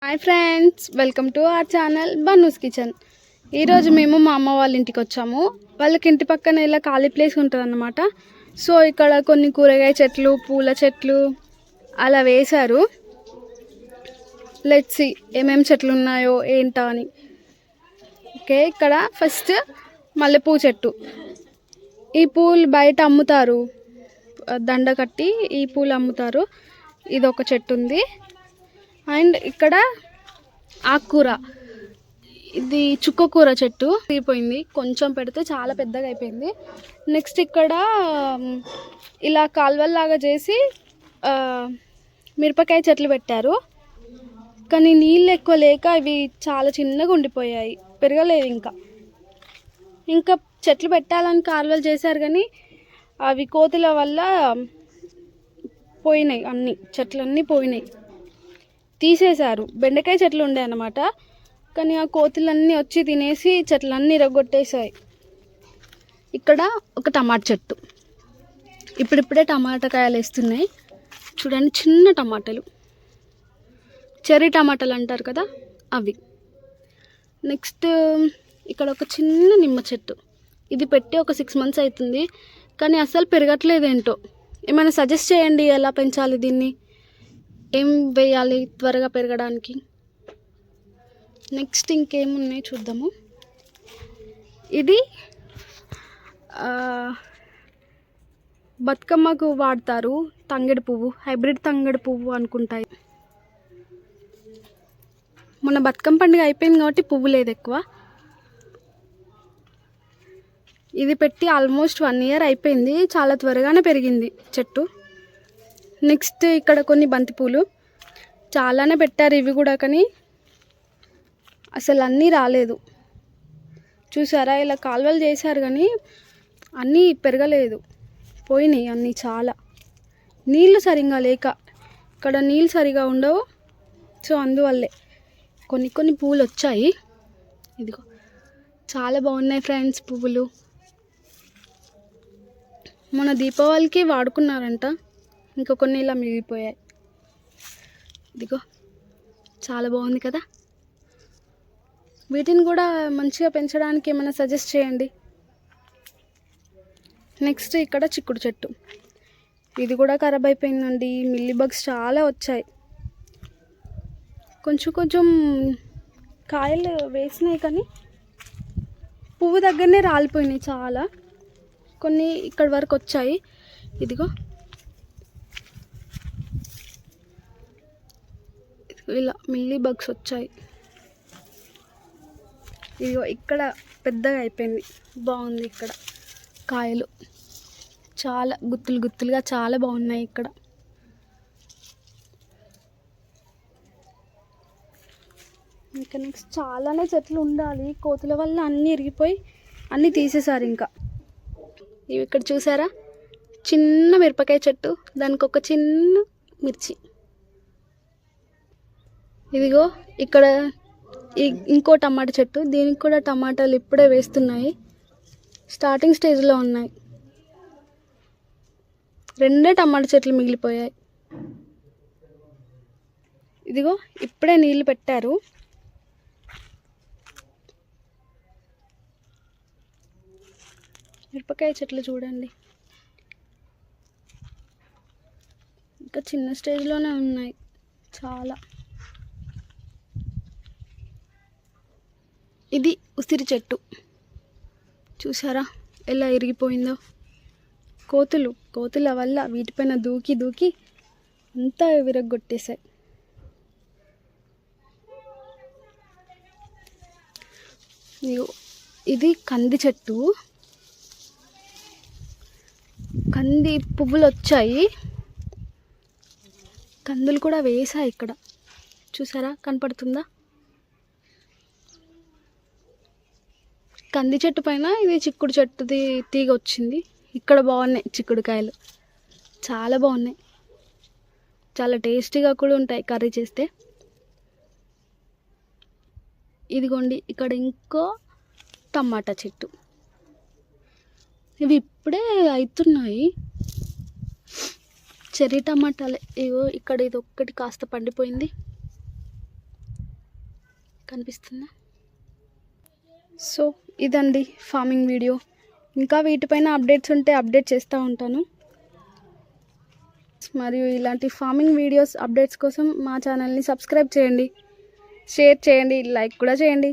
Hi friends, welcome to our channel Bunnu's kitchen. ఈరోజు మేము మా అమ్మ వాళ్ళ ఇంటికి వచ్చాము. వాళ్ళకి ఇంటి పక్కన ఇలా ఖాళీ ప్లేస్ ఉంటుంది అన్నమాట. సో ఇక్కడ కొన్ని కూరగాయ చెట్లు, పూల చెట్లు అలా వేశారు. లెట్స్ సీ ఏమేమి చెట్లు ఉన్నాయో ఏంటో అని. ఓకే, ఇక్కడ ఫస్ట్ మల్లెపూ చెట్టు. ఈ పూలు బయట అమ్ముతారు, దండ కట్టి ఈ పూలు అమ్ముతారు. ఇది ఒక చెట్టు ఉంది. అండ్ ఇక్కడ ఆకుకూర, ఇది చుక్కకూర చెట్టు తీరిపోయింది, కొంచెం పెడితే చాలా పెద్దగా అయిపోయింది. నెక్స్ట్ ఇక్కడ ఇలా కాలువల్లాగా చేసి మిరపకాయ చెట్లు పెట్టారు. కానీ నీళ్ళు ఎక్కువ లేక ఇవి చాలా చిన్నగా ఉండిపోయాయి, పెరగలేదు. ఇంకా చెట్లు పెట్టాలని కాలువలు చేశారు, కానీ అవి కోతుల వల్ల పోయినాయి, అన్ని చెట్లన్నీ పోయినాయి, తీసేశారు. బెండకాయ చెట్లు ఉండే అన్నమాట, కానీ ఆ కోతులన్నీ వచ్చి తినేసి చెట్లన్నీ ఇరగొట్టేసాయి. ఇక్కడ ఒక టమాటా చెట్టు, ఇప్పుడిప్పుడే టమాటా కాయలు వేస్తున్నాయి. చూడండి, చిన్న టమాటాలు, చెర్రీ టమాటాలు అంటారు కదా, అవి. నెక్స్ట్ ఇక్కడ ఒక చిన్న నిమ్మ చెట్టు, ఇది పెట్టి ఒక 6 months అవుతుంది, కానీ అస్సలు పెరగట్లేదు. ఏంటో ఏమైనా సజెస్ట్ చేయండి, ఎలా పెంచాలి దీన్ని, ఏం వేయాలి త్వరగా పెరగడానికి. నెక్స్ట్ ఇంకేమున్నాయి చూద్దాము. ఇది బతుకమ్మకు వాడతారు, తంగెడు పువ్వు, హైబ్రిడ్ తంగెడు పువ్వు అనుకుంటాయి. మొన్న బతుకమ్మ పండుగ అయిపోయింది కాబట్టి పువ్వు లేదు ఎక్కువ. ఇది పెట్టి ఆల్మోస్ట్ 1 year అయిపోయింది, చాలా త్వరగానే పెరిగింది చెట్టు. నెక్స్ట్ ఇక్కడ కొన్ని బంతిపూలు, చాలానే పెట్టారు ఇవి కూడా, కానీ అసలు అన్నీ రాలేదు. చూసారా, ఇలా కాలువలు చేశారు కానీ అన్నీ పెరగలేదు, పోయినాయి అన్నీ. చాలా నీళ్ళు సరిగ్గా లేక, ఇక్కడ నీళ్ళు సరిగా ఉండవు, సో అందువల్లే కొన్ని పువ్వులు వచ్చాయి. ఇదిగో చాలా బాగున్నాయి ఫ్రెండ్స్ పువ్వులు. మొన్న దీపావళికి వాడుకున్నారంట, ఇంకా కొన్ని ఇలా మిగిలిపోయాయి. ఇదిగో చాలా బాగుంది కదా. వీటిని కూడా మంచిగా పెంచడానికి ఏమైనా సజెస్ట్ చేయండి. నెక్స్ట్ ఇక్కడ చిక్కుడు చెట్టు, ఇది కూడా ఖరాబ్ అయిపోయిందండి. మిల్లీ బగ్స్ చాలా వచ్చాయి. కొంచెం కాయలు వేసినాయి, కానీ పువ్వు దగ్గరనే రాలిపోయినాయి చాలా. కొన్ని ఇక్కడి వరకు వచ్చాయి. ఇదిగో ఇలా మిల్లీ బగ్స్ వచ్చాయి. ఇదిగో ఇక్కడ పెద్దగా అయిపోయింది, బాగుంది. ఇక్కడ కాయలు చాలా గుత్తులుగా చాలా బాగున్నాయి. ఇక్కడ ఇంకా నెక్స్ట్ చాలానే చెట్లు ఉండాలి, కోతుల వల్ల అన్నీ ఇరిగిపోయి అన్నీ తీసేశారు. ఇంకా ఇవి ఇక్కడ చూసారా, చిన్న మిరపకాయ చెట్టు, దానికి ఒక చిన్న మిర్చి. ఇదిగో ఇక్కడ ఇంకో టమాటా చెట్టు, దీనికి కూడా టమాటాలు ఇప్పుడే వేస్తున్నాయి, స్టార్టింగ్ స్టేజ్లో ఉన్నాయి. 2 టమాటా చెట్లు మిగిలిపోయాయి. ఇదిగో ఇప్పుడే నీళ్ళు పెట్టారు. మిరపకాయ చెట్లు చూడండి, ఇంకా చిన్న స్టేజ్లోనే ఉన్నాయి చాలా. ఇది ఉసిరి చెట్టు, చూసారా ఎలా ఇరిగిపోయిందో. కోతుల వల్ల వీటిపైన దూకి అంతా విరగొట్టేశాయి. ఇది కంది చెట్టు, కంది పువ్వులు వచ్చాయి, కందులు కూడా వేసాయి. ఇక్కడ చూసారా, కనపడుతుందా? కంది చెట్టు పైన ఇది చిక్కుడు చెట్టుది తీగ వచ్చింది. ఇక్కడ బాగున్నాయి చిక్కుడుకాయలు, చాలా బాగున్నాయి, చాలా టేస్టీగా కూడా ఉంటాయి కర్రీ చేస్తే. ఇదిగోండి ఇక్కడ ఇంకో టమాటా చెట్టు, ఇవి ఇప్పుడే అవుతున్నాయి. చెర్రీ టమాటాలే. ఇగో ఇక్కడ ఇది ఒక్కటి కాస్త పండిపోయింది. కనిపిస్తుందా? సో ఇదండి ఫార్మింగ్ వీడియో. ఇంకా వీటిపైన అప్డేట్స్ ఉంటే అప్డేట్ చేస్తూ ఉంటాను. మరియు ఇలాంటి ఫార్మింగ్ వీడియోస్ అప్డేట్స్ కోసం మా ఛానల్ని సబ్స్క్రైబ్ చేయండి, షేర్ చేయండి, లైక్ కూడా చేయండి.